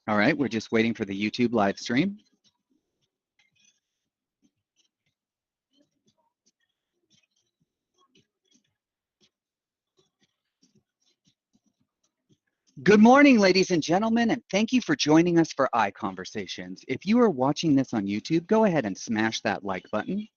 All right, we're just waiting for the YouTube live stream. Good morning, ladies and gentlemen, and thank you for joining us for ICONversations. If you are watching this on YouTube, go ahead and smash that like button.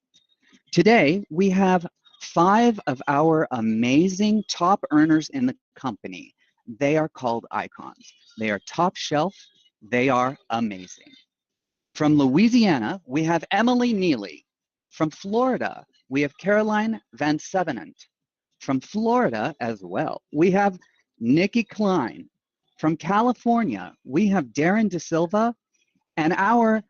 Today, we have 5 of our amazing top earners in the company. They are called icons. They are top shelf. They are amazing. From Louisiana, we have Emily Neely. From Florida, we have Caroline Van Sevenant. From Florida as well, we have Nikki Klein. From California, we have Darren De Silva. And our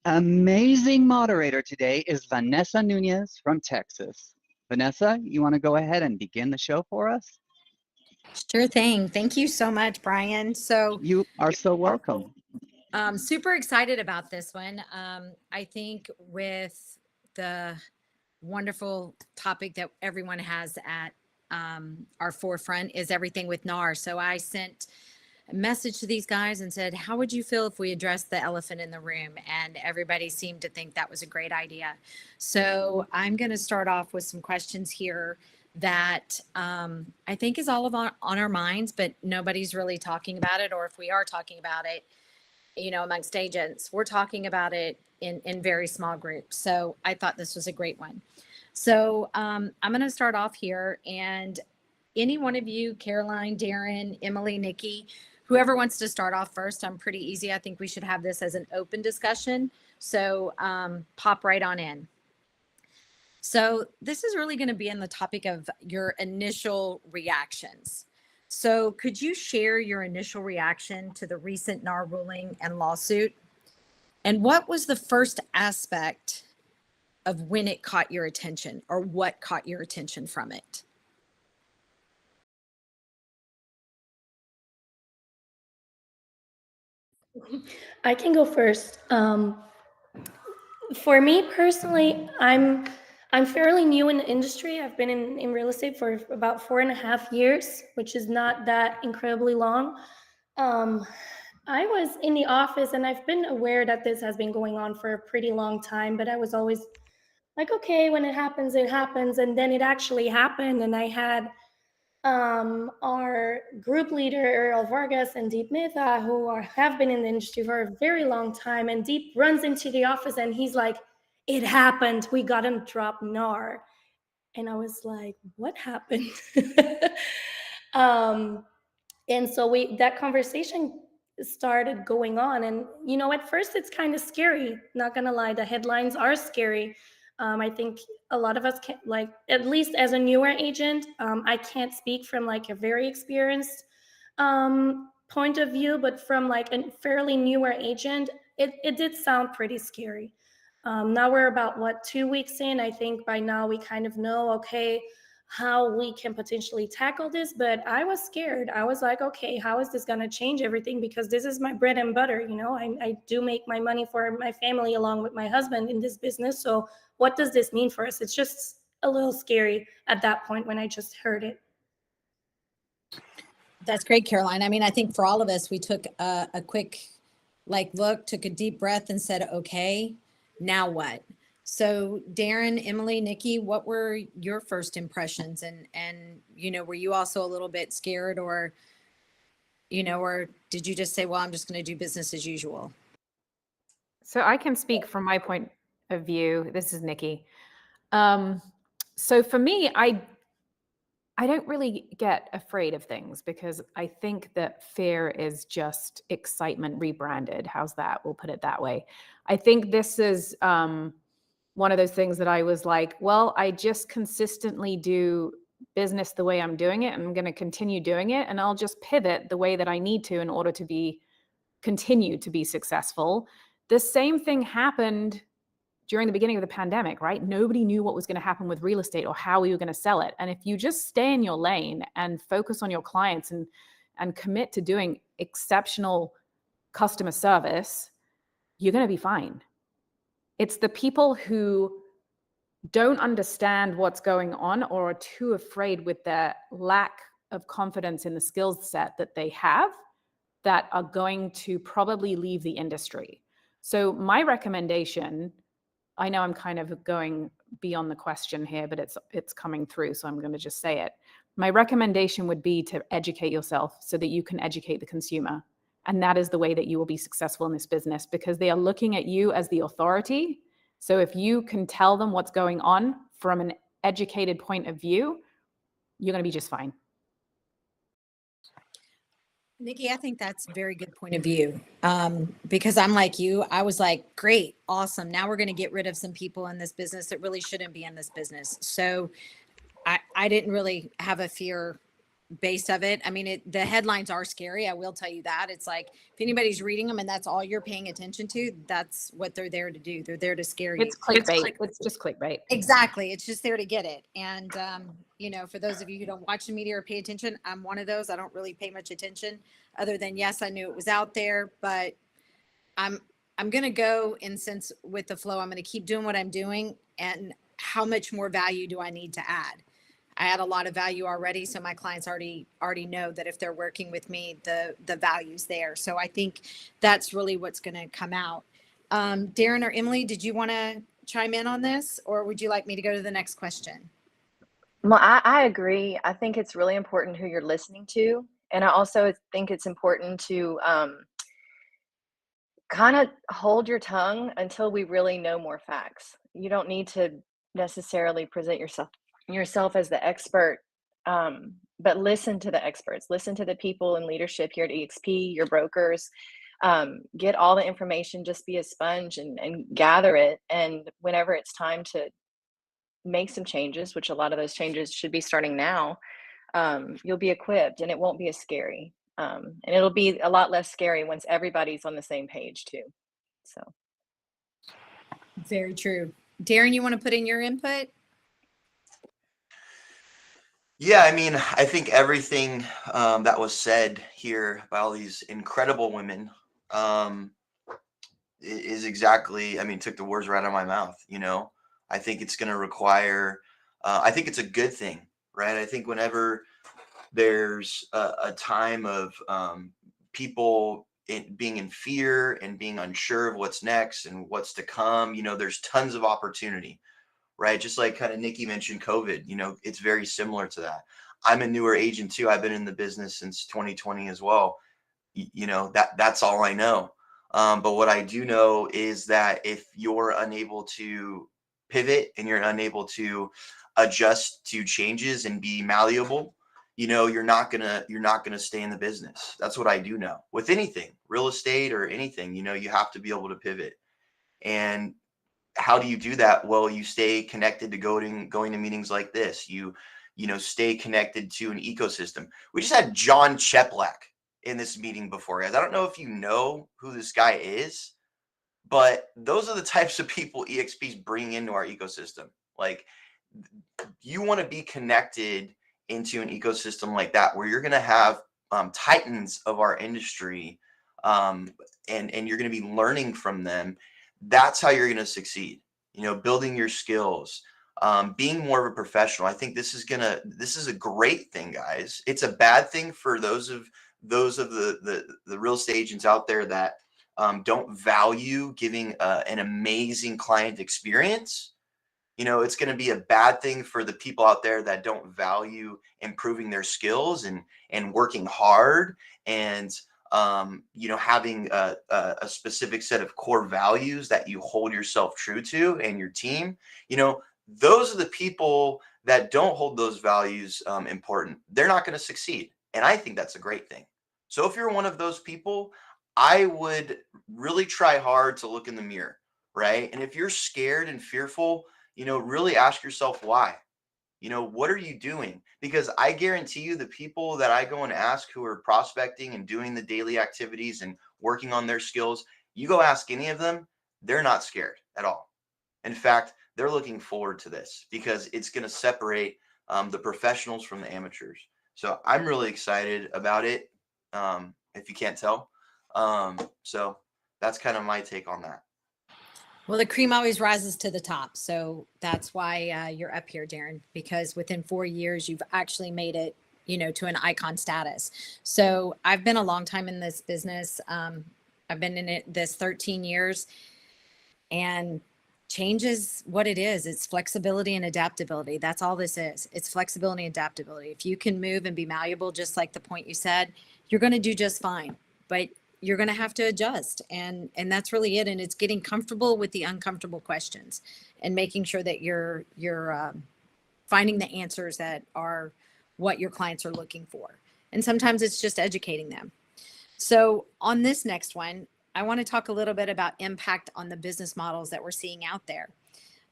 amazing moderator today is Vanessa Nunez from Texas. Vanessa, you want to go ahead and begin the show for us? Sure thing. Thank you so much, Brian. So you are so welcome. I'm super excited about this one. I think with the wonderful topic that everyone has at our forefront is everything with NAR. So I sent a message to these guys and said, how would you feel if we addressed the elephant in the room? And everybody seemed to think that was a great idea. So I'm going to start off with some questions here that I think is all on our minds, but nobody's really talking about it. Or if we are talking about it, you know, amongst agents, we're talking about it in very small groups. So I thought this was a great one. So I'm going to start off here, and any one of you, Caroline, Darren, Emily, Nikki, whoever wants to start off first, I'm pretty easy. I think we should have this as an open discussion. So pop right on in. So this is really going to be in the topic of your initial reactions. So could you share your initial reaction to the recent NAR ruling and lawsuit? And what was the first aspect of when it caught your attention, or what caught your attention from it? I can go first. For me personally, I'm fairly new in the industry. I've been in real estate for about 4.5 years, which is not that incredibly long. I was in the office, and I've been aware that this has been going on for a pretty long time, but I was always like, okay, when it happens, it happens. And then it actually happened, and I had our group leader, Ariel Vargas, and Deep Mehta, who have been in the industry for a very long time. And Deep runs into the office and he's like, it happened. We got him drop NAR. And I was like, what happened? And so that conversation started going on. And, you know, at first it's kind of scary, not going to lie. The headlines are scary. I think a lot of us can, like, at least as a newer agent, I can't speak from like a very experienced point of view, but from like a fairly newer agent, it did sound pretty scary. Now we're about 2 weeks in. I think by now we kind of know, okay, how we can potentially tackle this, but I was scared. I was like, okay, how is this going to change everything? Because this is my bread and butter. You know, I do make my money for my family along with my husband in this business. So what does this mean for us? It's just a little scary at that point when I just heard it. That's great, Caroline. I mean, I think for all of us, we took a quick look, took a deep breath and said, okay, now what? So Darren, Emily, Nikki, what were your first impressions? And, you know, were you also a little bit scared, or, you know, or did you just say, well, I'm just going to do business as usual? So I can speak from my point of view. This is Nikki. So for me, I don't really get afraid of things, because I think that fear is just excitement rebranded. How's that? We'll put it that way. I think this is one of those things that I was like, well, I just consistently do business the way I'm doing it, and I'm going to continue doing it, and I'll just pivot the way that I need to in order to continue to be successful. The same thing happened during the beginning of the pandemic, right? Nobody knew what was going to happen with real estate or how we were going to sell it. And if you just stay in your lane and focus on your clients and commit to doing exceptional customer service, you're going to be fine. It's the people who don't understand what's going on, or are too afraid with their lack of confidence in the skill set that they have, that are going to probably leave the industry. So my recommendation, I know I'm kind of going beyond the question here, but it's coming through, so I'm going to just say it. My recommendation would be to educate yourself so that you can educate the consumer. And that is the way that you will be successful in this business, because they are looking at you as the authority. So if you can tell them what's going on from an educated point of view, you're going to be just fine. Nikki, I think that's a very good point of view. Because I'm like you, I was like, great, awesome. Now we're going to get rid of some people in this business that really shouldn't be in this business. So I didn't really have a fear base of it. I mean, the headlines are scary. I will tell you that. It's like, if anybody's reading them and that's all you're paying attention to, that's what they're there to do. They're there to scare you. It's clickbait. It's just clickbait. Exactly. It's just there to get it. And, for those of you who don't watch the media or pay attention, I'm one of those. I don't really pay much attention other than, yes, I knew it was out there, but I'm going to go in sense with the flow. I'm going to keep doing what I'm doing. And how much more value do I need to add? I add a lot of value already. So my clients already know that if they're working with me, the value's there. So I think that's really what's going to come out. Darren or Emily, did you want to chime in on this, or would you like me to go to the next question? Well, I agree. I think it's really important who you're listening to. And I also think it's important to kind of hold your tongue until we really know more facts. You don't need to necessarily present yourself as the expert, but listen to the experts. Listen to the people in leadership here at EXP, your brokers. Get all the information, just be a sponge and gather it. And whenever it's time to make some changes, which a lot of those changes should be starting now, you'll be equipped and it won't be as scary. And it'll be a lot less scary once everybody's on the same page too. So. Very true. Darren, you want to put in your input? Yeah, I mean, I think everything that was said here by all these incredible women is exactly, I mean, took the words right out of my mouth. I think it's going to require, I think it's a good thing, right? I think whenever there's a time of people being in fear and being unsure of what's next and what's to come, there's tons of opportunity. Right? Just like kind of Nikki mentioned COVID, it's very similar to that. I'm a newer agent too. I've been in the business since 2020 as well. That's all I know. But what I do know is that if you're unable to pivot and you're unable to adjust to changes and be malleable, you're not gonna stay in the business. That's what I do know. With anything, real estate or anything, you have to be able to pivot. And how do you do that? Well, you stay connected to going to meetings like this. You stay connected to an ecosystem. We just had John Cheplak in this meeting before, guys. I don't know if you know who this guy is, but those are the types of people EXP's bringing into our ecosystem. Like, you want to be connected into an ecosystem like that, where you're going to have titans of our industry, and you're going to be learning from them. That's how you're going to succeed, building your skills, being more of a professional. I think this is a great thing, guys. It's a bad thing for those of the real estate agents out there that don't value giving an amazing client experience. It's going to be a bad thing for the people out there that don't value improving their skills and working hard and having a specific set of core values that you hold yourself true to and your team. Those are the people that don't hold those values important. They're not going to succeed. And I think that's a great thing. So if you're one of those people, I would really try hard to look in the mirror, right? And if you're scared and fearful, really ask yourself why. What are you doing? Because I guarantee you the people that I go and ask who are prospecting and doing the daily activities and working on their skills, you go ask any of them, they're not scared at all. In fact, they're looking forward to this because it's going to separate the professionals from the amateurs. So I'm really excited about it, if you can't tell. So that's kind of my take on that. Well, the cream always rises to the top. So that's why you're up here, Darren, because within 4 years, you've actually made it to an icon status. So I've been a long time in this business. I've been in it this 13 years, and change is what it is. It's flexibility and adaptability. That's all this is. It's flexibility and adaptability. If you can move and be malleable, just like the point you said, you're going to do just fine, but you're going to have to adjust. And that's really it. And it's getting comfortable with the uncomfortable questions and making sure that you're finding the answers that are what your clients are looking for. And sometimes it's just educating them. So on this next one, I want to talk a little bit about impact on the business models that we're seeing out there.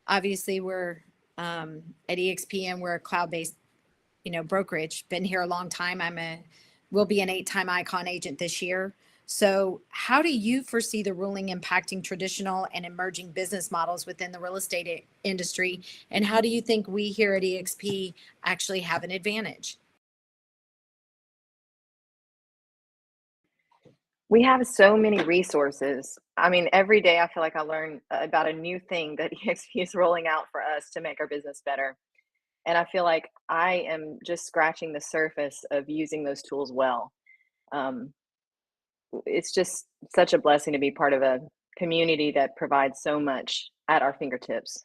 Obviously, we're at EXP, and we're a cloud-based, brokerage. Been here a long time. Will be an 8-time ICON agent this year. So how do you foresee the ruling impacting traditional and emerging business models within the real estate industry? And how do you think we here at EXP actually have an advantage? We have so many resources. I mean, every day I feel like I learn about a new thing that EXP is rolling out for us to make our business better. And I feel like I am just scratching the surface of using those tools well. It's just such a blessing to be part of a community that provides so much at our fingertips.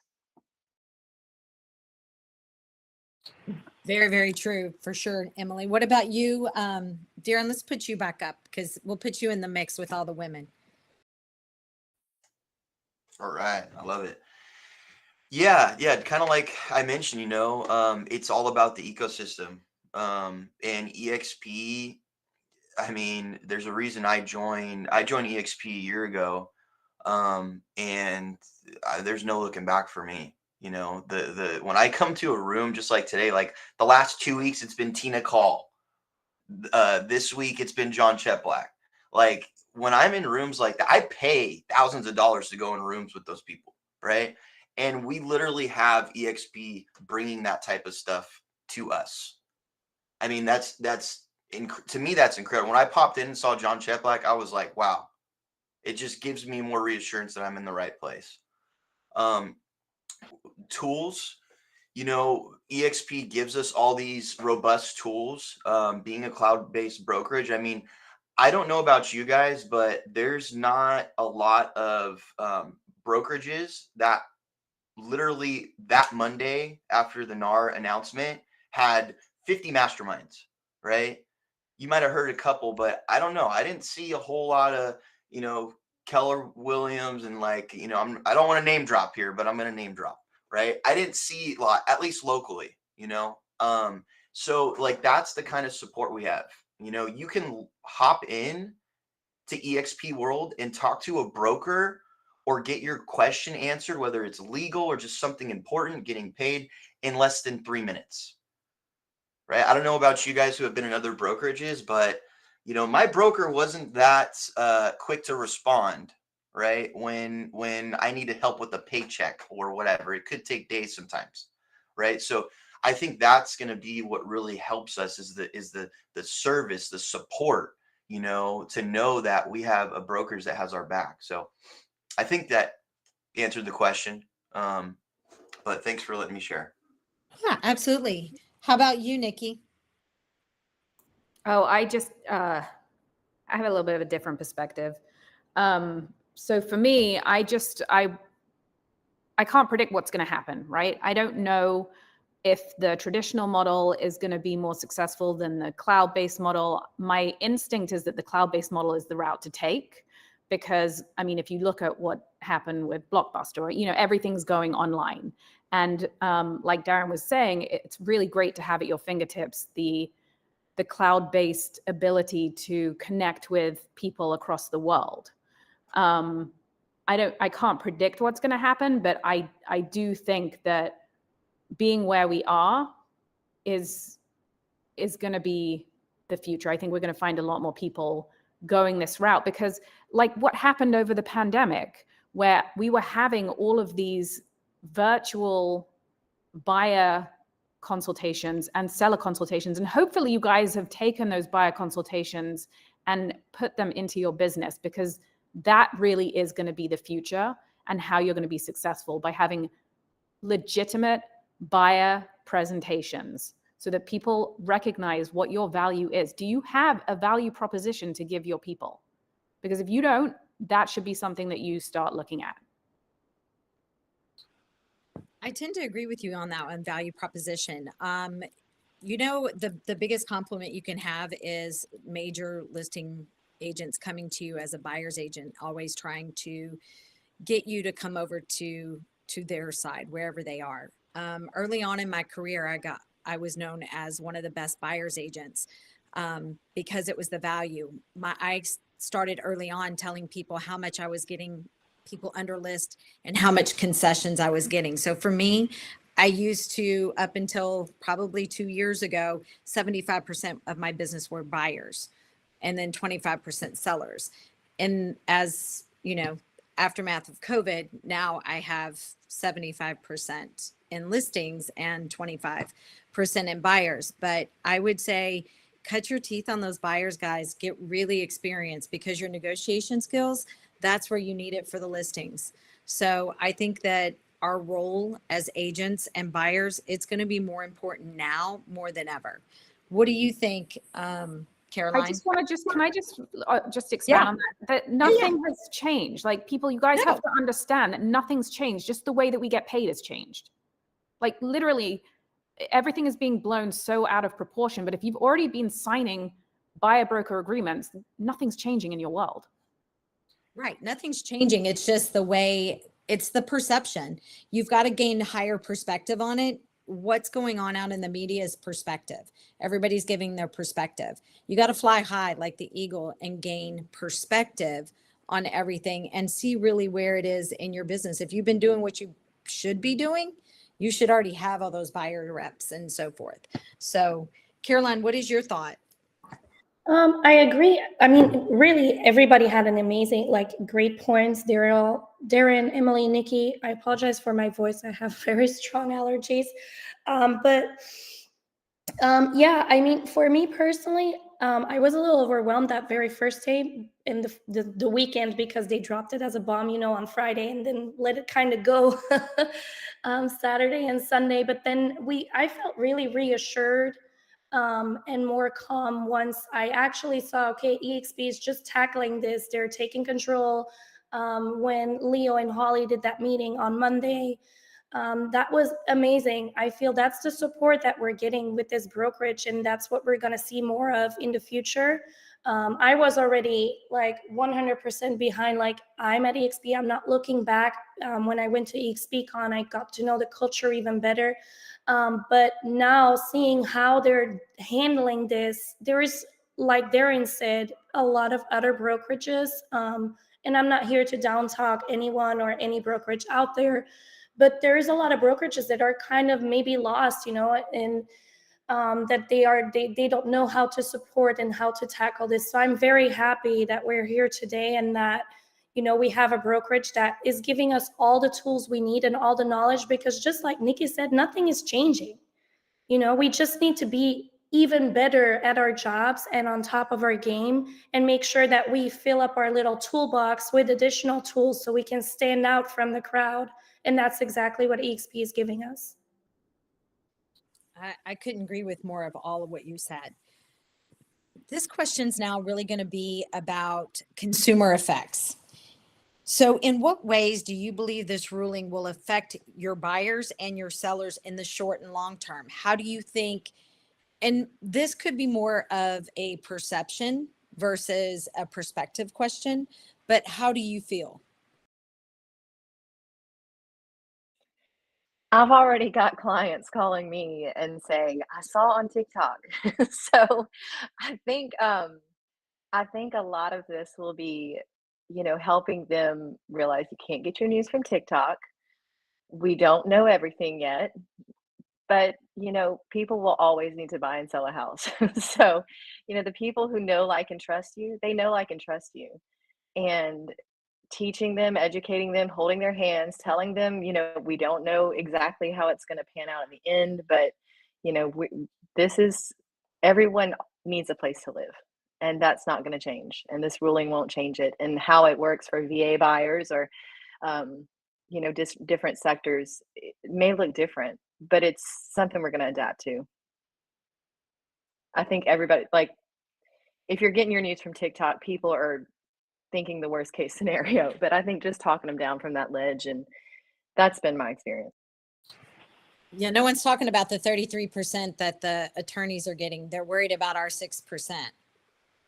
Very, very true, for sure, Emily. What about you, Darren? Let's put you back up, because we'll put you in the mix with all the women. All right, I love it. Yeah, kind of like I mentioned, it's all about the ecosystem. And EXP, I mean, there's a reason I joined EXP a year ago, and there's no looking back for me. When I come to a room just like today, like the last 2 weeks, it's been Tina Call. This week, it's been John Cheplack. Like when I'm in rooms like that, I pay thousands of dollars to go in rooms with those people, right? And we literally have EXP bringing that type of stuff to us. I mean, to me, that's incredible. When I popped in and saw John Cheplack, I was like, wow, it just gives me more reassurance that I'm in the right place. Tools, EXP gives us all these robust tools. Being a cloud-based brokerage, I mean, I don't know about you guys, but there's not a lot of brokerages that literally that Monday after the NAR announcement had 50 masterminds, right? You might have heard a couple, but I don't know. I didn't see a whole lot of, Keller Williams and I don't want to name drop here, but I'm going to name drop, right? I didn't see a lot, at least locally, so like that's the kind of support we have. You can hop in to EXP World and talk to a broker or get your question answered, whether it's legal or just something important, getting paid in less than 3 minutes, right? I don't know about you guys who have been in other brokerages, but my broker wasn't that quick to respond, right? When I needed help with a paycheck or whatever, it could take days sometimes, right? So I think that's going to be what really helps us is the service, the support, to know that we have a brokerage that has our back. So I think that answered the question. But thanks for letting me share. Yeah, absolutely. How about you, Nikki? Oh, I have a little bit of a different perspective. So for me, I can't predict what's going to happen, right? I don't know if the traditional model is going to be more successful than the cloud-based model. My instinct is that the cloud-based model is the route to take, because I mean, if you look at what happened with Blockbuster, everything's going online. And like Darren was saying, it's really great to have at your fingertips the cloud-based ability to connect with people across the world. I can't predict what's going to happen, but I do think that being where we are is going to be the future. I think we're going to find a lot more people going this route, because like what happened over the pandemic, where we were having all of these virtual buyer consultations and seller consultations, and hopefully you guys have taken those buyer consultations and put them into your business, because that really is going to be the future and how you're going to be successful, by having legitimate buyer presentations so that people recognize what your value is. Do you have a value proposition to give your people? Because if you don't, that should be something that you start looking at. I tend to agree with you on that one, value proposition. You know, the biggest compliment you can have is major listing agents coming to you as a buyer's agent, always trying to get you to come over to their side, wherever they are. Early on in my career, I was known as one of the best buyer's agents because it was the value. I started early on telling people how much I was getting people under list and how much concessions I was getting. So for me, I used to, up until probably 2 years ago, 75% of my business were buyers and then 25% sellers. And as you know, aftermath of COVID, now I have 75% in listings and 25% in buyers. But I would say cut your teeth on those buyers, guys. Get really experienced, because your negotiation skills, that's where you need it for the listings. So I think that our role as agents and buyers, it's going to be more important now more than ever. What do you think, Caroline? I just want to can I just expand on that nothing has changed. Like, people, you guys have to understand that nothing's changed. Just the way that we get paid has changed. Like, literally everything is being blown so out of proportion. But if you've already been signing buyer broker agreements, nothing's changing in your world. Right. Nothing's changing. It's just the way, it's the perception. You've got to gain higher perspective on it. What's going on out in the media is perspective. Everybody's giving their perspective. You got to fly high like the eagle and gain perspective on everything and see really where it is in your business. If you've been doing what you should be doing, you should already have all those buyer reps and so forth. So, Caroline, what is your thought? I agree. I mean, really, everybody had an amazing, like, great points. Daryl, Darren, Emily, Nikki. I apologize for my voice. I have very strong allergies. Yeah, I mean, for me personally, I was a little overwhelmed that very first day in the weekend, because they dropped it as a bomb, on Friday, and then let it kind of go Saturday and Sunday. But then I felt really reassured and more calm once I actually saw, okay, EXP is just tackling this. They're taking control. When Leo and Holly did that meeting on Monday, that was amazing. I feel that's the support that we're getting with this brokerage, and that's what we're going to see more of in the future. I was already like 100% behind, like, I'm at EXP. I'm not looking back. When I went to EXPCon, I got to know the culture even better. But now seeing how they're handling this, there is, like Darren said, a lot of other brokerages. And I'm not here to down talk anyone or any brokerage out there, but there is a lot of brokerages that are kind of maybe lost, and that they don't know how to support and how to tackle this. So I'm very happy that we're here today, and that, we have a brokerage that is giving us all the tools we need and all the knowledge, because just like Nikki said, nothing is changing. We just need to be even better at our jobs and on top of our game, and make sure that we fill up our little toolbox with additional tools so we can stand out from the crowd. And that's exactly what EXP is giving us. I couldn't agree with more of all of what you said. This question's now really going to be about consumer effects. So in what ways do you believe this ruling will affect your buyers and your sellers in the short and long term? How do you think, and this could be more of a perception versus a perspective question, but how do you feel? I've already got clients calling me and saying, I saw on TikTok. So I think a lot of this will be, helping them realize you can't get your news from TikTok. We don't know everything yet, but people will always need to buy and sell a house. So, the people who know, like, and trust you, they know, like, and trust you. And teaching them, educating them, holding their hands, telling them, we don't know exactly how it's going to pan out in the end, but everyone needs a place to live, and that's not going to change, and this ruling won't change it. And how it works for VA buyers or different sectors, it may look different, but it's something we're going to adapt to. I think everybody, like, if you're getting your news from TikTok, people are thinking the worst case scenario, but I think just talking them down from that ledge, and that's been my experience. Yeah, no one's talking about the 33% that the attorneys are getting. They're worried about our 6%.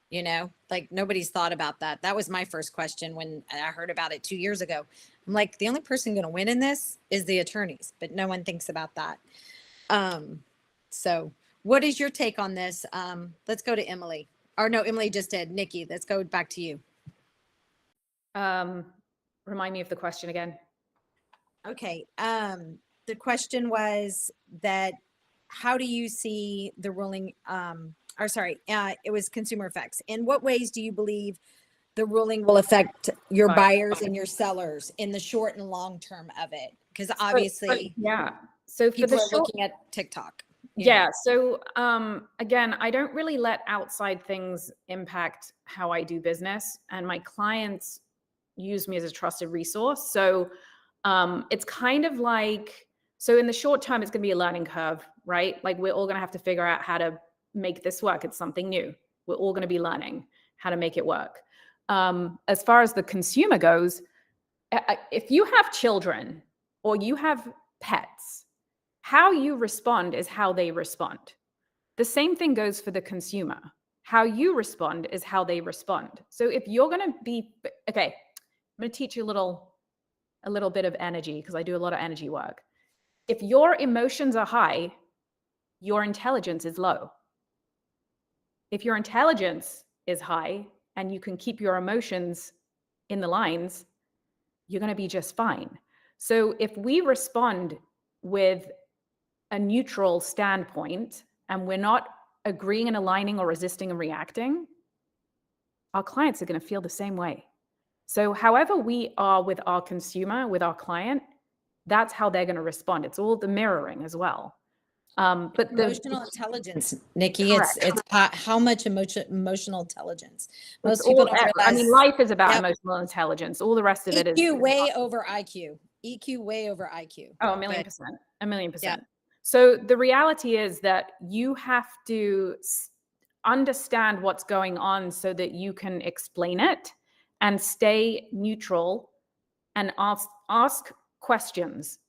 You know, like nobody's thought about that. That was my first question when I heard about it 2 years ago. I'm like, the only person going to win in this is the attorneys, but no one thinks about that. So what is your take on this? Let's go to Emily. Or no, Emily just did. Nikki, let's go back to you. Remind me of the question again. Okay. The question was that how do you see the ruling, it was consumer effects. In what ways do you believe the ruling will affect your buyers and your sellers in the short and long term of it? Because obviously, So people are looking at TikTok. Yeah. So again, I don't really let outside things impact how I do business, and my clients use me as a trusted resource. So it's kind of like, so in the short term, it's going to be a learning curve, right? Like we're all going to have to figure out how to make this work. It's something new. We're all going to be learning how to make it work. As far as the consumer goes, if you have children or you have pets, how you respond is how they respond. The same thing goes for the consumer. How you respond is how they respond. So if you're going to be, okay, I'm going to teach you a little bit of energy because I do a lot of energy work. If your emotions are high, your intelligence is low. If your intelligence is high and you can keep your emotions in the lines, you're going to be just fine. So if we respond with a neutral standpoint and we're not agreeing and aligning or resisting and reacting, our clients are going to feel the same way. So however we are with our consumer, with our client, that's how they're going to respond. It's all the mirroring as well. But emotional intelligence, Nikki, it's how much emotional intelligence. Most people don't realize. I mean, life is about emotional intelligence. All the rest of it is EQ way over IQ. EQ way over IQ. Oh, 1,000,000%. 1,000,000%. Yeah. So the reality is that you have to understand what's going on so that you can explain it and stay neutral and ask questions.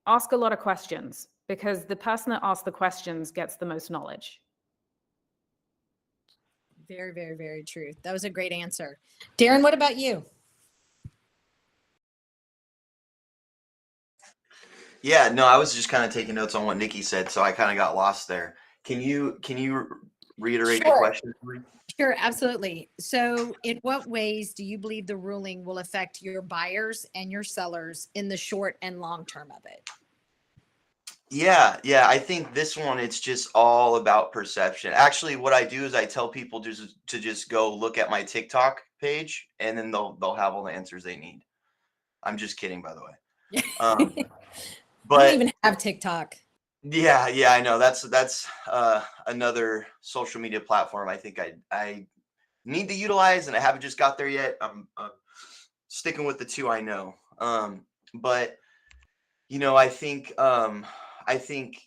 Ask a lot of questions, because the person that asks the questions gets the most knowledge. Very, very, very true. That was a great answer. Darren, what about you? Yeah, no, I was just kind of taking notes on what Nikki said, so I kind of got lost there. Can you reiterate the question for me? Sure, absolutely. So in what ways do you believe the ruling will affect your buyers and your sellers in the short and long term of it? Yeah, I think this one, it's just all about perception. Actually, what I do is I tell people to just go look at my TikTok page, and then they'll have all the answers they need. I'm just kidding, by the way. But I don't even have TikTok. Yeah, I know that's another social media platform I think I need to utilize, and I haven't just got there yet. I'm sticking with the two I know. But I think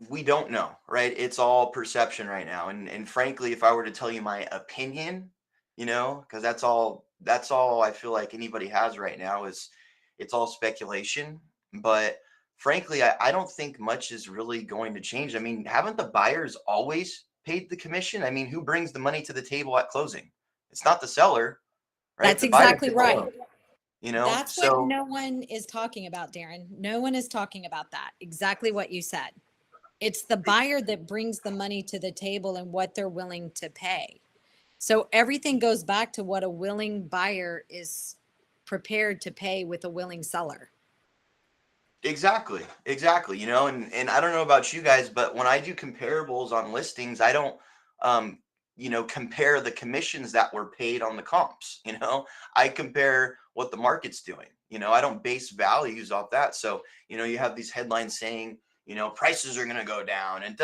we don't know, right? It's all perception right now, and frankly, if I were to tell you my opinion, because that's all I feel like anybody has right now is it's all speculation. But frankly, I don't think much is really going to change. I mean, haven't the buyers always paid the commission? I mean, who brings the money to the table at closing? It's not the seller, right? That's exactly right. That's what no one is talking about, Darren. No one is talking about that. Exactly what you said. It's the buyer that brings the money to the table and what they're willing to pay. So everything goes back to what a willing buyer is prepared to pay with a willing seller. Exactly. And I don't know about you guys, but when I do comparables on listings, I don't, compare the commissions that were paid on the comps. I compare what the market's doing. I don't base values off that. So, you have these headlines saying, prices are going to go down and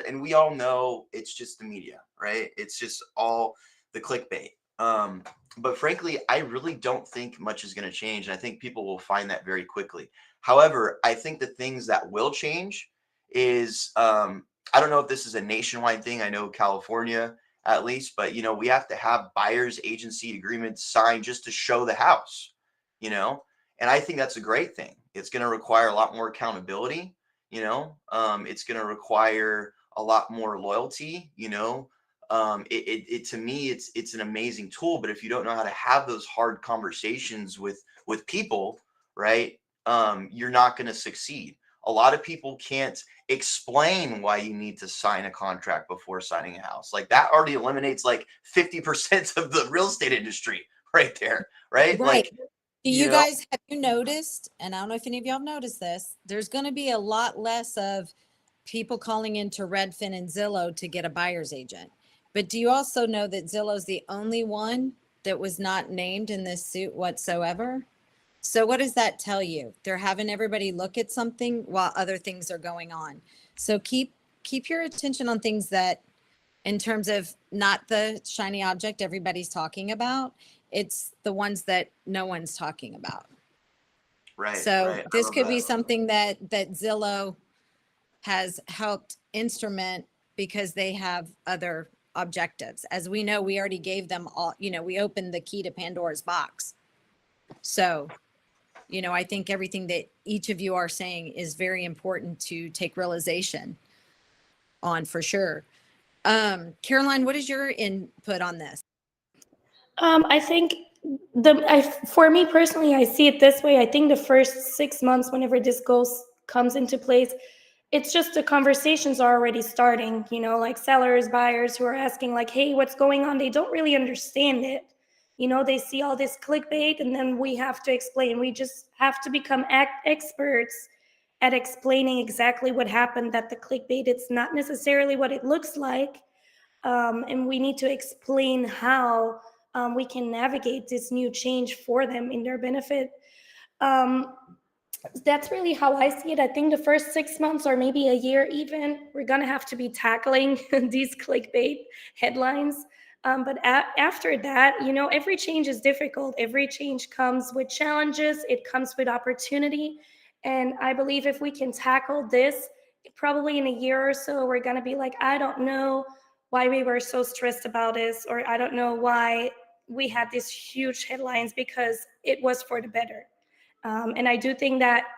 and we all know it's just the media, right? It's just all the clickbait. But frankly, I really don't think much is going to change. And I think people will find that very quickly. However, I think the things that will change is I don't know if this is a nationwide thing. I know California at least, but we have to have buyer's agency agreements signed just to show the house, and I think that's a great thing. It's going to require a lot more accountability, it's going to require a lot more loyalty, to me, it's an amazing tool, but if you don't know how to have those hard conversations with people, right, you're not going to succeed. A lot of people can't explain why you need to sign a contract before signing a house. Like that already eliminates like 50% of the real estate industry right there, right? Right. Like, Do you guys, have you noticed, and I don't know if any of y'all have noticed this, there's going to be a lot less of people calling into Redfin and Zillow to get a buyer's agent. But do you also know that Zillow's the only one that was not named in this suit whatsoever? So what does that tell you? They're having everybody look at something while other things are going on. So keep your attention on things that, in terms of not the shiny object everybody's talking about, it's the ones that no one's talking about. right. So right. this could be something that Zillow has helped instrument because they have other objectives. As we know, we already gave them all, we opened the key to Pandora's box. So, I think everything that each of you are saying is very important to take realization on, for sure. Caroline, what is your input on this? I think for me personally, I see it this way. I think the first 6 months, whenever this comes into place, it's just the conversations are already starting, like sellers, buyers who are asking like, hey, what's going on? They don't really understand it. They see all this clickbait, and then we have to explain. We just have to become experts at explaining exactly what happened, that the clickbait, it's not necessarily what it looks like. And we need to explain how we can navigate this new change for them in their benefit. That's really how I see it. I think the first 6 months or maybe a year even, we're going to have to be tackling these clickbait headlines. But after that, every change is difficult. Every change comes with challenges. It comes with opportunity. And I believe if we can tackle this, probably in a year or so, we're going to be like, I don't know why we were so stressed about this, or I don't know why we had these huge headlines, because it was for the better. And I do think that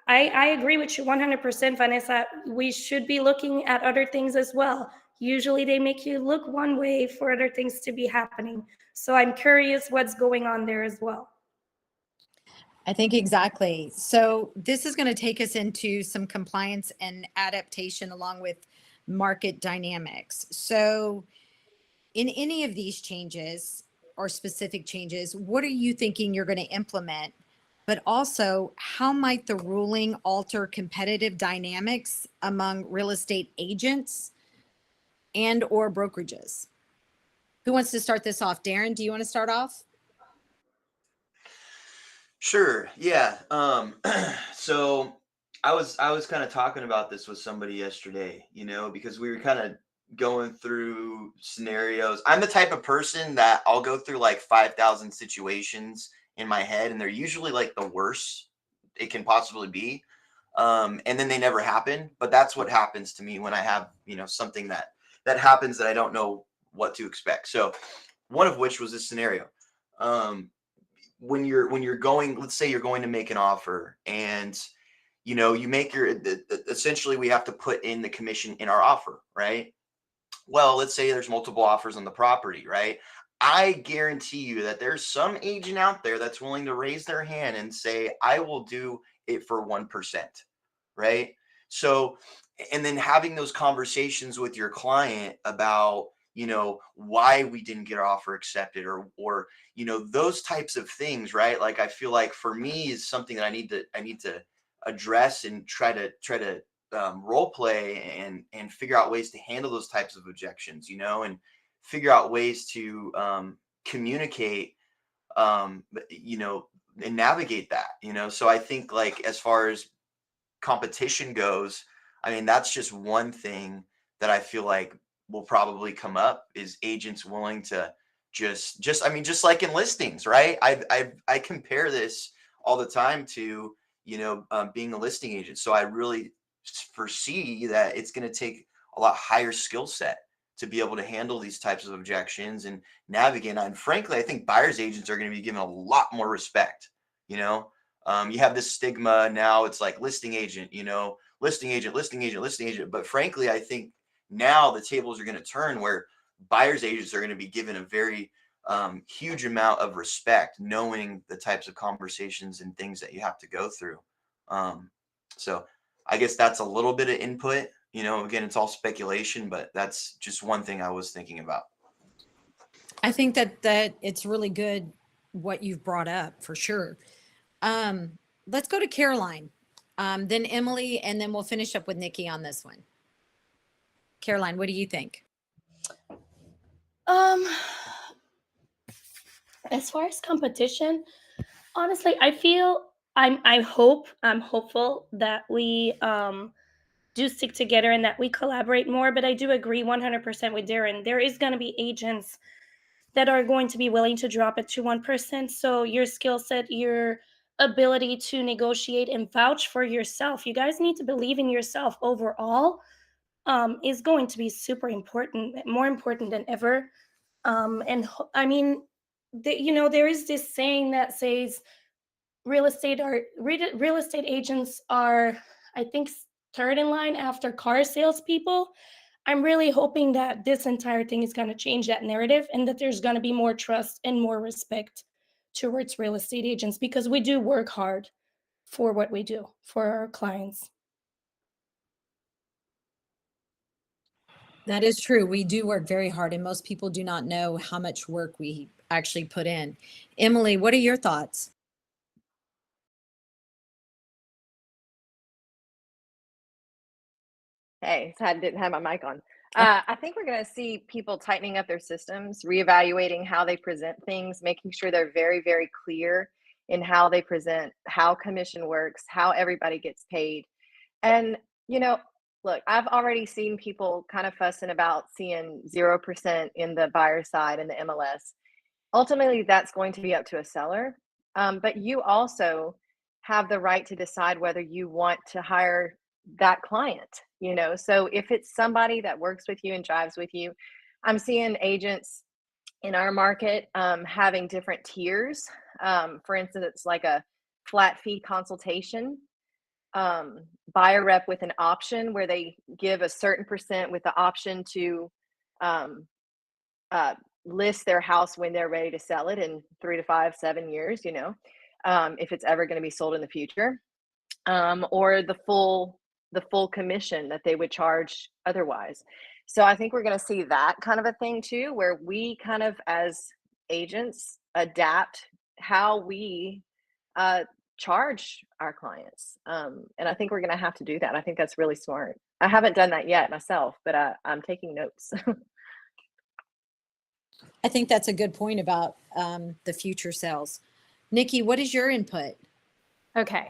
I agree with you 100%, Vanessa. We should be looking at other things as well. Usually they make you look one way for other things to be happening. So I'm curious what's going on there as well. I think exactly. So this is going to take us into some compliance and adaptation along with market dynamics. So in any of these changes or specific changes, what are you thinking you're going to implement? But also, how might the ruling alter competitive dynamics among real estate agents and or brokerages? Who wants to start this off? Darren, do you want to start off? Sure. Yeah. So I was kind of talking about this with somebody yesterday, because we were kind of going through scenarios. I'm the type of person that I'll go through like 5,000 situations in my head, and they're usually like the worst it can possibly be. And then they never happen. But that's what happens to me when I have, something that happens that I don't know what to expect. So one of which was this scenario. When you're going, let's say you're going to make an offer, and you make essentially we have to put in the commission in our offer, right? Well, let's say there's multiple offers on the property, right? I guarantee you that there's some agent out there that's willing to raise their hand and say, I will do it for 1%, right? So, and then having those conversations with your client about, why we didn't get our offer accepted, or those types of things, right? Like, I feel like for me is something that I need to address and try to role play and figure out ways to handle those types of objections, and figure out ways to communicate, and navigate that, so I think, like, as far as competition goes, I mean, that's just one thing that I feel like will probably come up, is agents willing to just like in listings, right? I compare this all the time to, being a listing agent. So I really foresee that it's going to take a lot higher skill set to be able to handle these types of objections and navigate. And frankly, I think buyer's agents are going to be given a lot more respect. You know, you have this stigma now. It's like listing agent, you know, listing agent, listing agent, listing agent. But frankly, I think now the tables are going to turn where buyer's agents are going to be given a very huge amount of respect, knowing the types of conversations and things that you have to go through. So I guess that's a little bit of input. You know, again, it's all speculation, but that's just one thing I was thinking about. I think that it's really good what you've brought up for sure. Let's go to Caroline, then Emily, and then we'll finish up with Nikki on this one. Caroline, what do you think? As far as competition, honestly, I'm hopeful that we do stick together and that we collaborate more. But I do agree 100% with Darren. There is going to be agents that are going to be willing to drop it to 1%. So your skill set, your ability to negotiate and vouch for yourself, you guys need to believe in yourself overall, is going to be super important, more important than ever. I mean, there is this saying that says real estate agents are, I think, third in line after car salespeople. I'm really hoping that this entire thing is going to change that narrative and that there's going to be more trust and more respect towards real estate agents, because we do work hard for what we do for our clients. That is true. We do work very hard, and most people do not know how much work we actually put in. Emily, what are your thoughts? Hey, so I didn't have my mic on. I think we're going to see people tightening up their systems, reevaluating how they present things, making sure they're very, very clear in how they present, how commission works, how everybody gets paid. And, you know, look, I've already seen people kind of fussing about seeing 0% in the buyer side and the MLS. Ultimately, that's going to be up to a seller. But you also have the right to decide whether you want to hire that client, you know. So if it's somebody that works with you and drives with you, I'm seeing agents in our market having different tiers. For instance, it's like a flat fee consultation, buyer rep with an option where they give a certain percent with the option to list their house when they're ready to sell it in 3 to 5, 7 years, you know, if it's ever going to be sold in the future, or the full commission that they would charge otherwise. So I think we're going to see that kind of a thing too, where we kind of as agents adapt how we charge our clients. And I think we're going to have to do that. I think that's really smart. I haven't done that yet myself, but I'm taking notes. I think that's a good point about the future sales. Nikki, what is your input? Okay.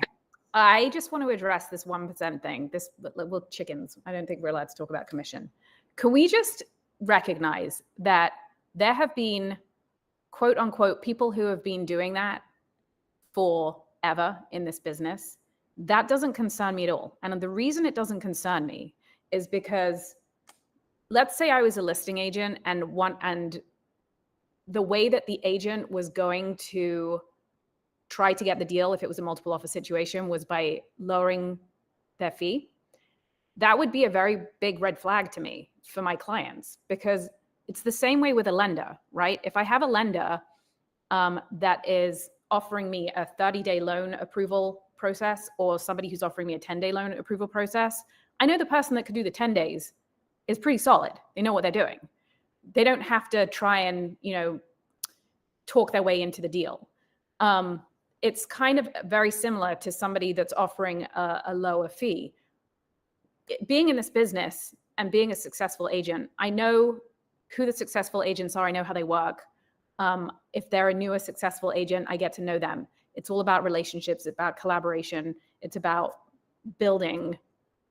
I just want to address this 1% thing, this little chickens. I don't think we're allowed to talk about commission. Can we just recognize that there have been, quote unquote, people who have been doing that forever in this business? That doesn't concern me at all. And the reason it doesn't concern me is because let's say I was a listing agent and the way that the agent was going to try to get the deal, if it was a multiple offer situation, was by lowering their fee. That would be a very big red flag to me for my clients, because it's the same way with a lender, right? If I have a lender that is offering me a 30-day loan approval process, or somebody who's offering me a 10-day loan approval process, I know the person that could do the 10 days is pretty solid. They know what they're doing. They don't have to try and, talk their way into the deal. It's kind of very similar to somebody that's offering a lower fee. Being in this business and being a successful agent, I know who the successful agents are. I know how they work. If they're a newer successful agent, I get to know them. It's all about relationships. It's about collaboration. It's about building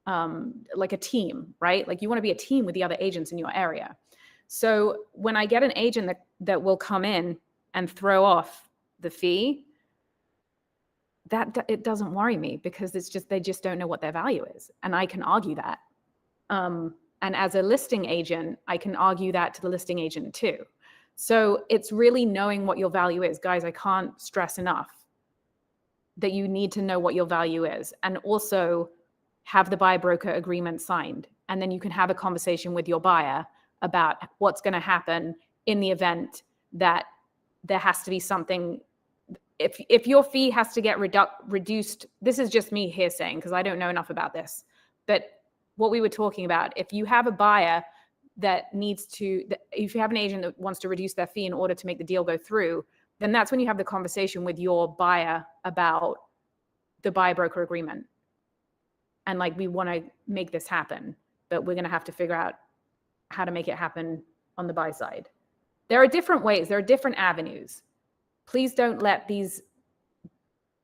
like a team, right? Like you want to be a team with the other agents in your area. So when I get an agent that will come in and throw off the fee, that it doesn't worry me, because it's just, they just don't know what their value is. And I can argue that. And as a listing agent, I can argue that to the listing agent too. So it's really knowing what your value is. Guys, I can't stress enough that you need to know what your value is, and also have the buyer broker agreement signed. And then you can have a conversation with your buyer about what's going to happen in the event that there has to be something. If your fee has to get reduced, this is just me here saying, because I don't know enough about this, but what we were talking about, if you have a buyer that needs to, if you have an agent that wants to reduce their fee in order to make the deal go through, then that's when you have the conversation with your buyer about the buyer broker agreement. And like, we want to make this happen, but we're going to have to figure out how to make it happen on the buy side. There are different ways, there are different avenues. Please don't let these,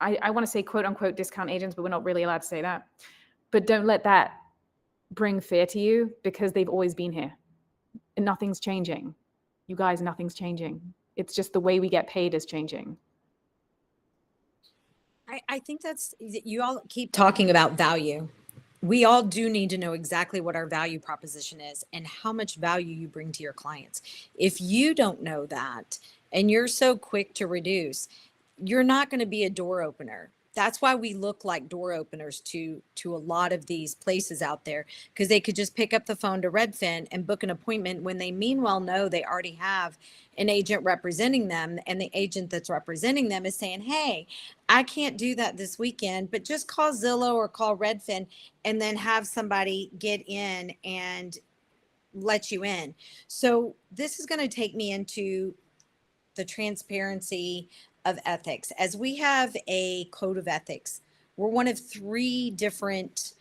I want to say quote unquote discount agents, but we're not really allowed to say that. But don't let that bring fear to you, because they've always been here and nothing's changing. You guys, nothing's changing. It's just the way we get paid is changing. I think that's, you all keep talking about value. We all do need to know exactly what our value proposition is and how much value you bring to your clients. If you don't know that and you're so quick to reduce, you're not going to be a door opener. That's why we look like door openers to a lot of these places out there, because they could just pick up the phone to Redfin and book an appointment when they meanwhile know they already have an agent representing them, and the agent that's representing them is saying, hey, I can't do that this weekend, but just call Zillow or call Redfin and then have somebody get in and let you in. So this is going to take me into the transparency of ethics. As we have a code of ethics, we're one of 3 different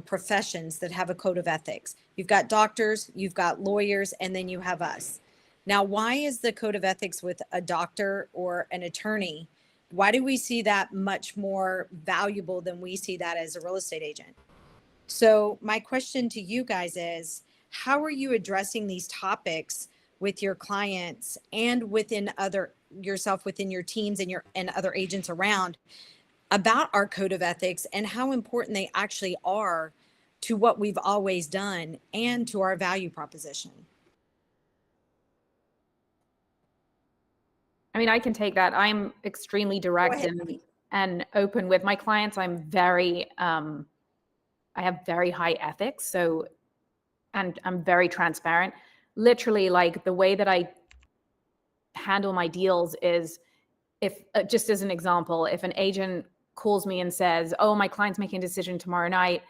professions that have a code of ethics. You've got doctors, you've got lawyers, and then you have us. Now, why is the code of ethics with a doctor or an attorney? Why do we see that much more valuable than we see that as a real estate agent? So my question to you guys is, how are you addressing these topics with your clients and within yourself within your teams and other agents around about our code of ethics and how important they actually are to what we've always done and to our value proposition? I mean, I can take that. I'm extremely direct and open with my clients. I'm very, I have very high ethics. So, and I'm very transparent. Literally, like, the way that I handle my deals is, if just as an example, if an agent calls me and says, oh, my client's making a decision tomorrow night,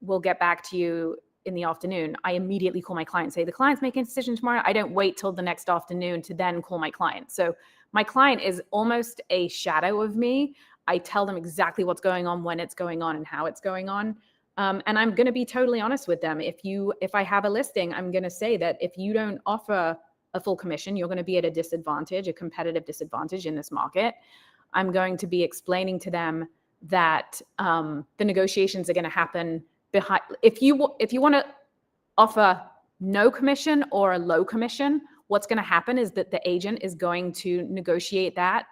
we'll get back to you in the afternoon, I immediately call my client and say, the client's making a decision tomorrow. I don't wait till the next afternoon to then call my client. So my client is almost a shadow of me. I tell them exactly what's going on, when it's going on, and how it's going on. And I'm going to be totally honest with them. If I have a listing, I'm going to say that if you don't offer a full commission, you're going to be at a disadvantage, a competitive disadvantage in this market. I'm going to be explaining to them that the negotiations are going to happen behind. If you want to offer no commission or a low commission, what's going to happen is that the agent is going to negotiate that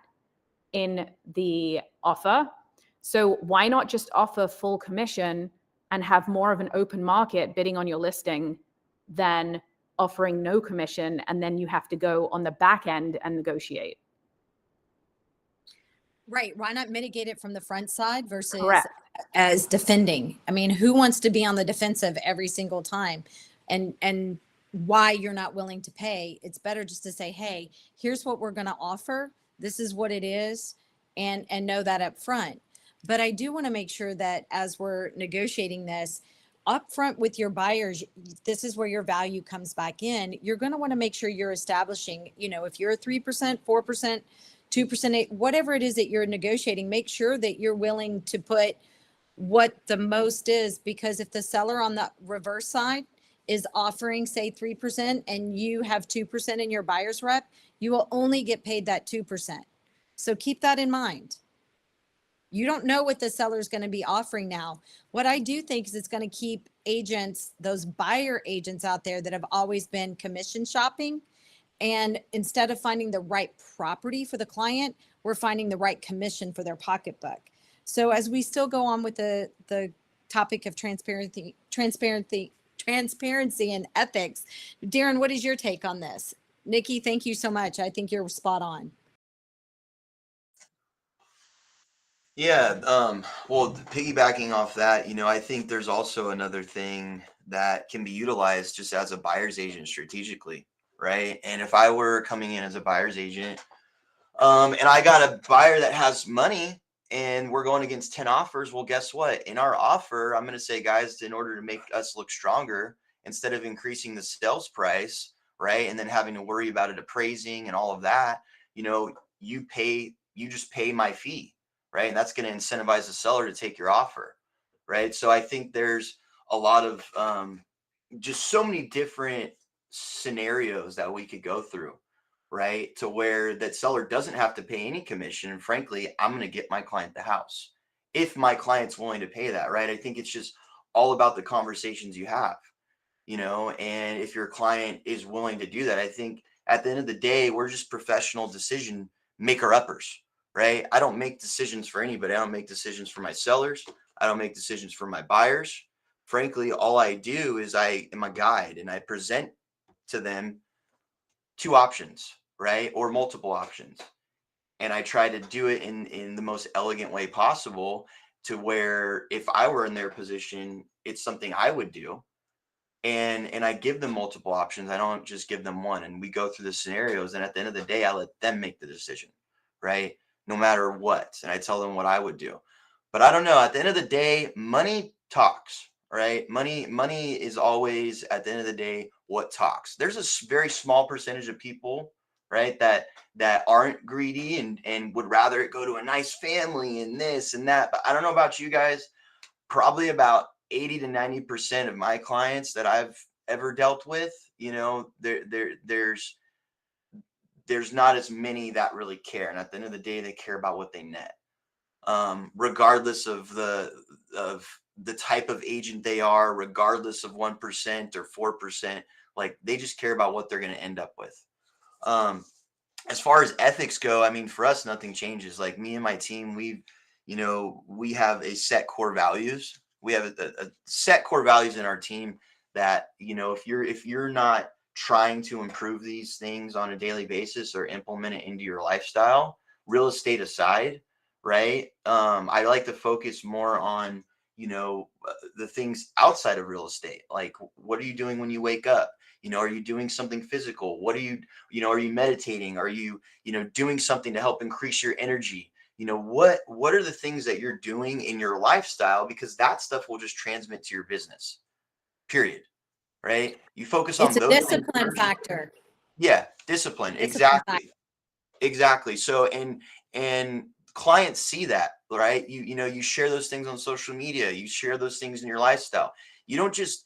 in the offer. So why not just offer full commission and have more of an open market bidding on your listing than offering no commission, and then you have to go on the back end and negotiate? Right. Why not mitigate it from the front side versus Correct. as defending? I mean, who wants to be on the defensive every single time? And why you're not willing to pay? It's better just to say, hey, here's what we're going to offer. This is what it is, and know that up front. But I do want to make sure that as we're negotiating this up front with your buyers, this is where your value comes back in. You're going to want to make sure you're establishing, if you're 3%, 4%, 2%, whatever it is that you're negotiating, make sure that you're willing to put what the most is, because if the seller on the reverse side is offering, say, 3% and you have 2% in your buyer's rep, you will only get paid that 2%. So keep that in mind. You don't know what the seller is going to be offering now. What I do think is it's going to keep agents, those buyer agents out there that have always been commission shopping. And instead of finding the right property for the client, we're finding the right commission for their pocketbook. So as we still go on with the topic of transparency and ethics. Darren, what is your take on this? Nikki, thank you so much. I think you're spot on. Yeah, well, piggybacking off that, I think there's also another thing that can be utilized just as a buyer's agent strategically, right? And if I were coming in as a buyer's agent, and I got a buyer that has money and we're going against 10 offers, well, guess what? In our offer, I'm going to say, guys, in order to make us look stronger, instead of increasing the sales price, right, and then having to worry about it appraising and all of that, you just pay my fee, right? And that's going to incentivize the seller to take your offer, right? So I think there's a lot of just so many different scenarios that we could go through, right? To where that seller doesn't have to pay any commission. And frankly, I'm going to get my client the house if my client's willing to pay that, right? I think it's just all about the conversations you have, and if your client is willing to do that. I think at the end of the day, we're just professional decision maker uppers, right? I don't make decisions for anybody. I don't make decisions for my sellers. I don't make decisions for my buyers. Frankly, all I do is I am a guide and I present to them two options, right? Or multiple options. And I try to do it in the most elegant way possible, to where if I were in their position, it's something I would do. And I give them multiple options. I don't just give them one. And we go through the scenarios. And at the end of the day, I let them make the decision, right? No matter what. And I tell them what I would do. But I don't know. At the end of the day, money talks, right? Money is always, at the end of the day, what talks. There's a very small percentage of people, right, that aren't greedy and would rather it go to a nice family and this and that. But I don't know about you guys. Probably about 80 to 90% of my clients that I've ever dealt with, there's not as many that really care. And at the end of the day, they care about what they net. Regardless of the type of agent they are, regardless of 1% or 4%, like they just care about what they're going to end up with. As far as ethics go, I mean, for us, nothing changes. Like me and my team, we have a set core values. We have a set core values in our team that, if you're not trying to improve these things on a daily basis or implement it into your lifestyle, real estate aside, right? I like to focus more on, the things outside of real estate. Like, what are you doing when you wake up? Are you doing something physical? What are you are you meditating? Are you, doing something to help increase your energy? What are the things that you're doing in your lifestyle? Because that stuff will just transmit to your business, period. Right? You focus on It's a those things discipline first. factor. Yeah, discipline. Discipline Exactly. Exactly. So, and clients see that, right? You share those things on social media, you share those things in your lifestyle. You don't just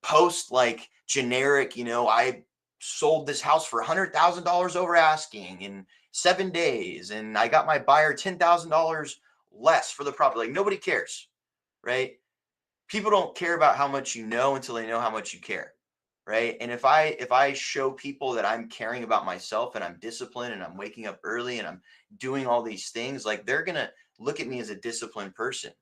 post like generic, I sold this house for $100,000 over asking in 7 days, and I got my buyer $10,000 less for the property. Like, nobody cares, right? People don't care about how much you know until they know how much you care, right? And if I show people that I'm caring about myself and I'm disciplined and I'm waking up early and I'm doing all these things, like, they're gonna look at me as a disciplined person.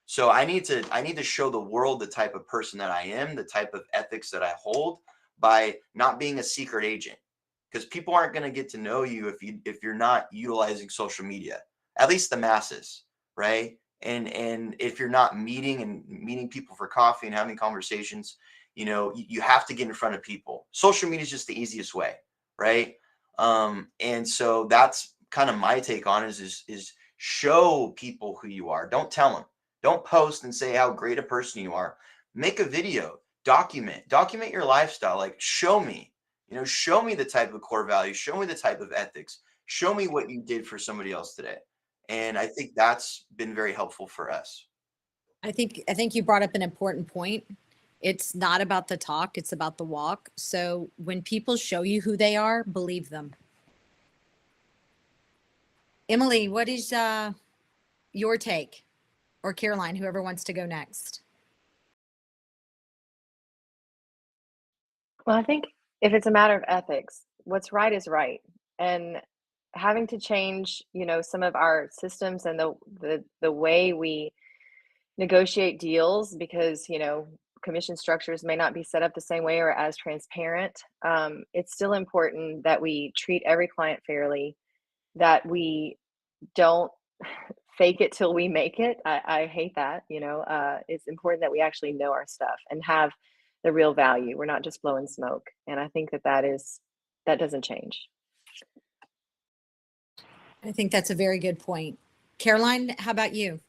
So I need to show the world the type of person that I am, the type of ethics that I hold, by not being a secret agent. Because people aren't going to get to know you if you're not utilizing social media, at least the masses, right? And if you're not meeting people for coffee and having conversations, you have to get in front of people. Social media is just the easiest way, right? And so that's kind of my take on it, is show people who you are. Don't tell them. Don't post and say how great a person you are. Make a video, document your lifestyle. Like, show me the type of core values, show me the type of ethics, show me what you did for somebody else today. And I think that's been very helpful for us. I think you brought up an important point. It's not about the talk, it's about the walk. So when people show you who they are, believe them. Emily, what is your take? Or Caroline, whoever wants to go next. Well, I think if it's a matter of ethics, what's right is right. And having to change, some of our systems and the way we negotiate deals because, commission structures may not be set up the same way or as transparent. It's still important that we treat every client fairly, that we don't fake it till we make it. I hate that. It's important that we actually know our stuff and have the real value. We're not just blowing smoke. And I think that doesn't change. I think that's a very good point. Caroline, how about you?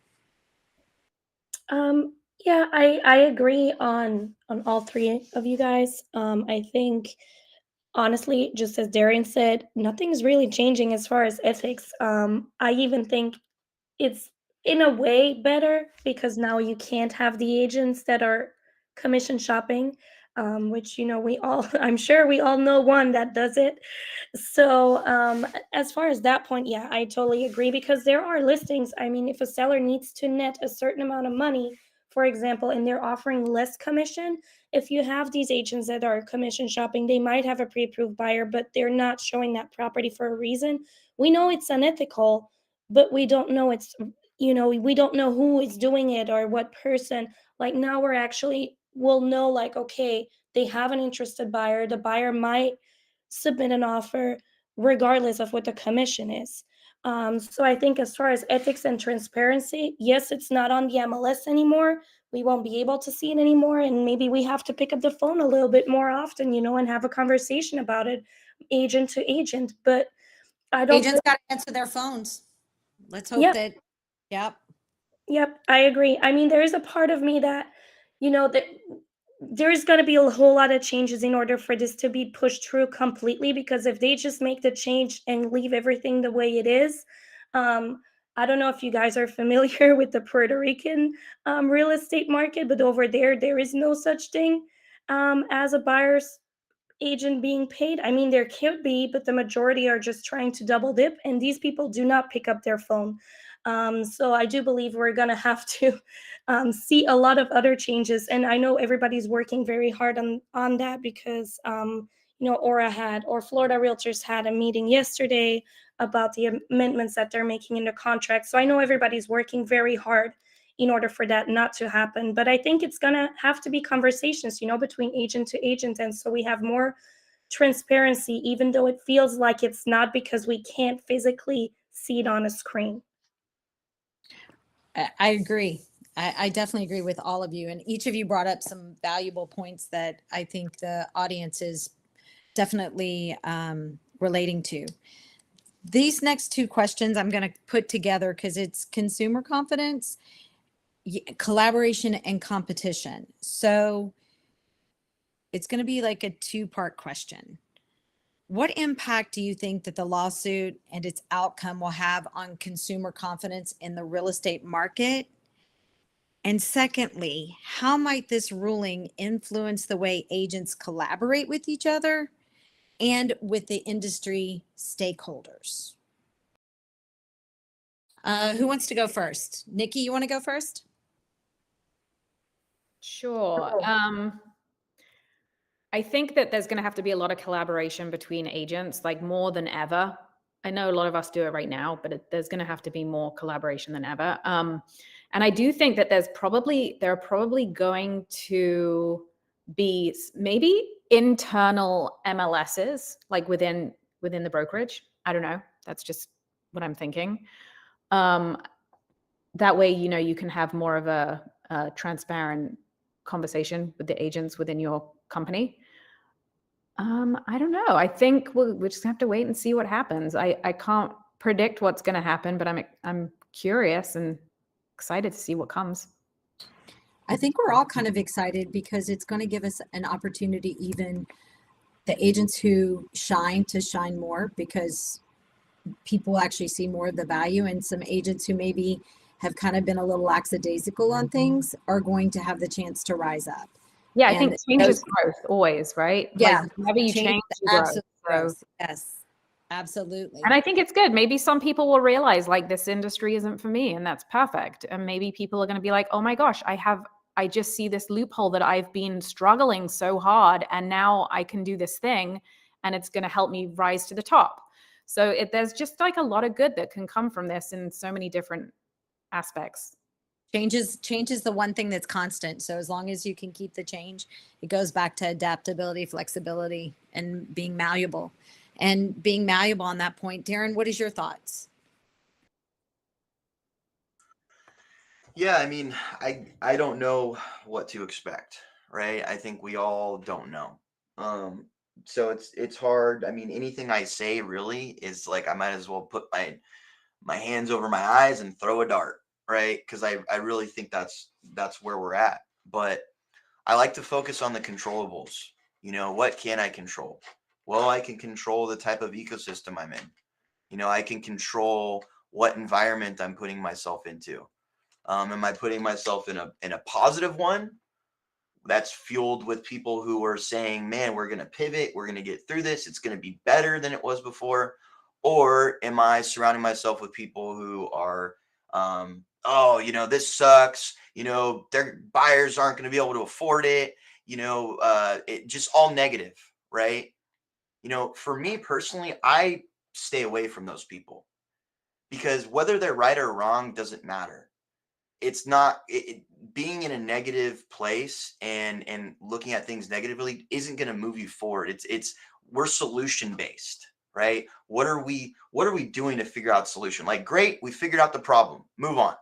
Yeah, I agree on all three of you guys. I think honestly, just as Darian said, nothing's really changing as far as ethics. I even think it's in a way better because now you can't have the agents that are commission shopping, which we all I'm sure we all know one that does it. So as far as that point, yeah, I totally agree because there are listings. I mean, if a seller needs to net a certain amount of money, for example, and they're offering less commission, if you have these agents that are commission shopping, they might have a pre-approved buyer, but they're not showing that property for a reason. We know it's unethical, but we don't know we don't know who is doing it or what person. Like now we'll know, like, okay, they have an interested buyer. The buyer might submit an offer regardless of what the commission is. So I think as far as ethics and transparency, yes, it's not on the MLS anymore. We won't be able to see it anymore. And maybe we have to pick up the phone a little bit more often, and have a conversation about it, agent to agent. But I don't Agents got to answer their phones. Let's hope Yep. that, yep. Yep, I agree. I mean, there is a part of me that, that there's going to be a whole lot of changes in order for this to be pushed through completely. Because if they just make the change and leave everything the way it is, I don't know if you guys are familiar with the Puerto Rican real estate market, but over there is no such thing as a buyer's agent being paid. I mean, there could be, but the majority are just trying to double dip, and these people do not pick up their phone. So I do believe we're going to have to see a lot of other changes. And I know everybody's working very hard on that because, Florida Realtors had a meeting yesterday about the amendments that they're making in the contract. So I know everybody's working very hard in order for that not to happen. But I think it's going to have to be conversations, between agent to agent. And so we have more transparency, even though it feels like it's not because we can't physically see it on a screen. I agree. I definitely agree with all of you. And each of you brought up some valuable points that I think the audience is definitely relating to. These next two questions I'm going to put together because it's consumer confidence, collaboration, and competition. So it's going to be like a two-part question. What impact do you think that the lawsuit and its outcome will have on consumer confidence in the real estate market? And secondly, how might this ruling influence the way agents collaborate with each other and with the industry stakeholders? Who wants to go first? Nikki, you want to go first? Sure. I think that there's going to have to be a lot of collaboration between agents, like more than ever. I know a lot of us do it right now, but there's going to have to be more collaboration than ever. And I do think that there are probably going to be maybe internal MLSs, like within the brokerage. I don't know. That's just what I'm thinking. That way, you can have more of a transparent conversation with the agents within your company. I don't know. I think we'll just have to wait and see what happens. I can't predict what's going to happen, but I'm curious and excited to see what comes. I think we're all kind of excited because it's going to give us an opportunity, even the agents who shine, to shine more because people actually see more of the value, and some agents who maybe have kind of been a little lackadaisical on things are going to have the chance to rise up. Yeah, I think change is growth always, right? Yeah. Like whenever you change, you grow. Growth. Yes, absolutely. And I think it's good. Maybe some people will realize like this industry isn't for me, and that's perfect. And maybe people are going to be like, oh my gosh, I just see this loophole that I've been struggling so hard, and now I can do this thing, and it's going to help me rise to the top. So there's just like a lot of good that can come from this in so many different aspects. Change is the one thing that's constant. So as long as you can keep the change, it goes back to adaptability, flexibility, and being malleable. And being malleable on that point, Darren, what is your thoughts? Yeah, I mean, I don't know what to expect, right? I think we all don't know. Um, so it's hard. I mean, anything I say really is like I might as well put my hands over my eyes and throw a dart, right? Because I really think that's where we're at. But I like to focus on the controllables. You know, what can I control? Well, I can control the type of ecosystem I'm in. You know, I can control what environment I'm putting myself into. Am I putting myself in a positive one that's fueled with people who are saying, "Man, we're going to pivot. We're going to get through this. It's going to be better than it was before," or am I surrounding myself with people who are, "Oh, you know, this sucks. You know, their buyers aren't going to be able to afford it. You know, it just all negative, right?" You know, for me personally, I stay away from those people because whether they're right or wrong doesn't matter. It's not being in a negative place and looking at things negatively isn't going to move you forward. It's we're solution based, right? What are we doing to figure out solution? Like, great, we figured out the problem. Move on.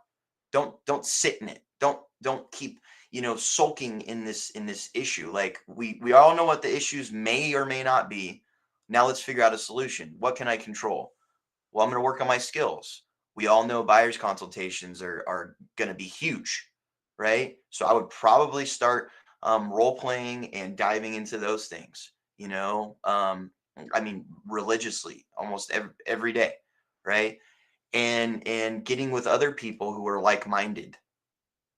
Don't sit in it. Don't keep, you know, sulking in this issue. Like, we all know what the issues may or may not be. Now let's figure out a solution. What can I control? Well, I'm going to work on my skills. We all know buyer's consultations are going to be huge, right? So I would probably start role playing and diving into those things, you know, I mean, religiously, almost every day, right? And getting with other people who are like-minded.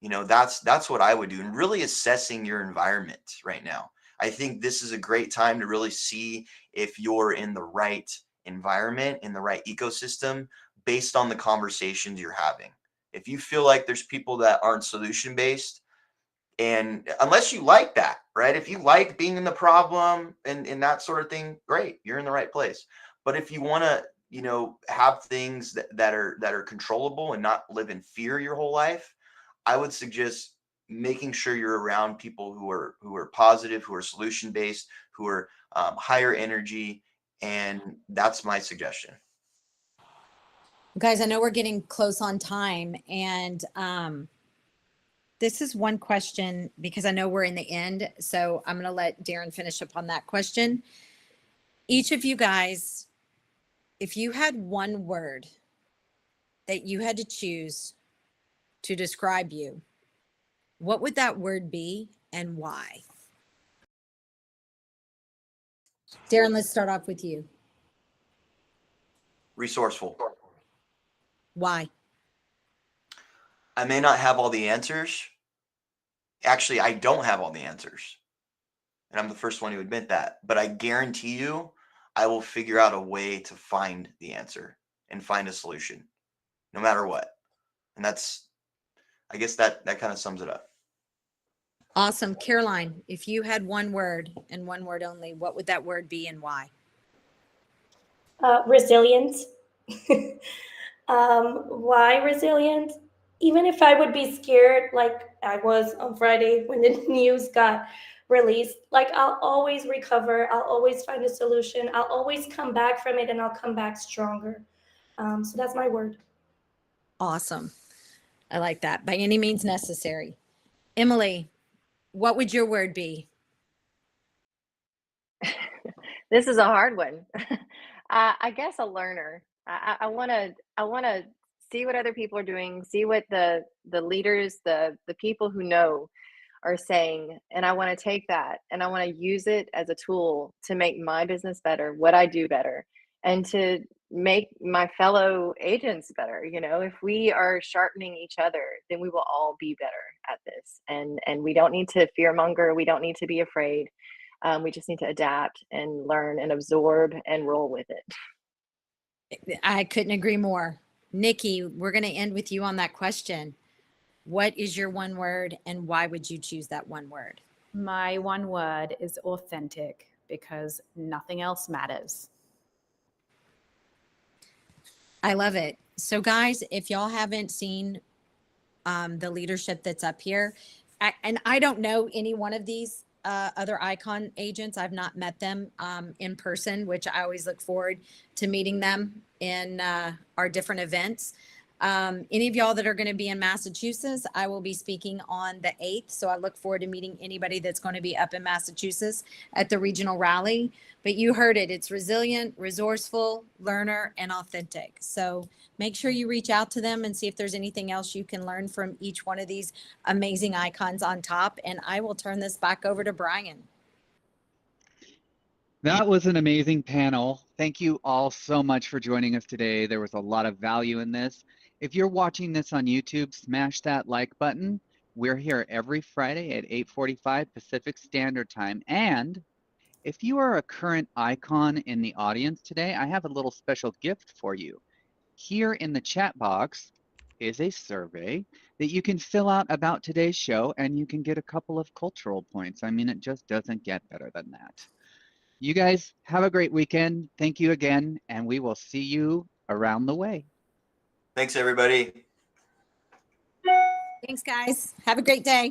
You know, that's what I would do, and really assessing your environment right now. I think this is a great time to really see if you're in the right environment, in the right ecosystem, based on the conversations you're having. If you feel like there's people that aren't solution based, and unless you like that, right? If you like being in the problem and that sort of thing, great, you're in the right place. But if you want to, you know, have things that are controllable and not live in fear your whole life, I would suggest making sure you're around people who are positive, who are solution based, who are higher energy, and that's my suggestion. Guys, I know we're getting close on time, and this is one question because I know we're in the end. So I'm going to let Darren finish up on that question. Each of you guys, if you had one word that you had to choose to describe you, what would that word be and why? Darren, let's start off with you. Resourceful. Why? I may not have all the answers. Actually, I don't have all the answers. And I'm the first one to admit that. But I guarantee you, I will figure out a way to find the answer and find a solution, no matter what. And I guess that kind of sums it up. Awesome. Caroline, if you had one word and one word only, what would that word be and why? Resilient. Why resilient? Even if I would be scared, like I was on Friday when the news got released, like I'll always recover. I'll always find a solution. I'll always come back from it, and I'll come back stronger. So that's my word. Awesome. I like that. By any means necessary. Emily, what would your word be? This is a hard one. I guess a learner. I want to see what other people are doing, see what the leaders, the people who know are saying, and I want to take that and I want to use it as a tool to make my business better, what I do better, and to make my fellow agents better. You know, if we are sharpening each other, then we will all be better at this. And we don't need to fearmonger. We don't need to be afraid. We just need to adapt and learn and absorb and roll with it. I couldn't agree more. Nikki, we're going to end with you on that question. What is your one word and why would you choose that one word? My one word is authentic because nothing else matters. I love it. So guys, if y'all haven't seen the leadership that's up here. And I don't know any one of these other icon agents. I've not met them in person, which I always look forward to meeting them in our different events. Any of y'all that are going to be in Massachusetts, I will be speaking on the 8th. So I look forward to meeting anybody that's going to be up in Massachusetts at the regional rally. But you heard it. It's resilient, resourceful, learner, and authentic. So make sure you reach out to them and see if there's anything else you can learn from each one of these amazing icons on top. And I will turn this back over to Brian. That was an amazing panel. Thank you all so much for joining us today. There was a lot of value in this. If you're watching this on YouTube, smash that like button. We're here every Friday at 8:45 Pacific Standard Time. And if you are a current icon in the audience today, I have a little special gift for you. Here in the chat box is a survey that you can fill out about today's show, and you can get a couple of cultural points. I mean, it just doesn't get better than that. You guys have a great weekend. Thank you again, and we will see you around the way. Thanks, everybody. Thanks, guys. Have a great day.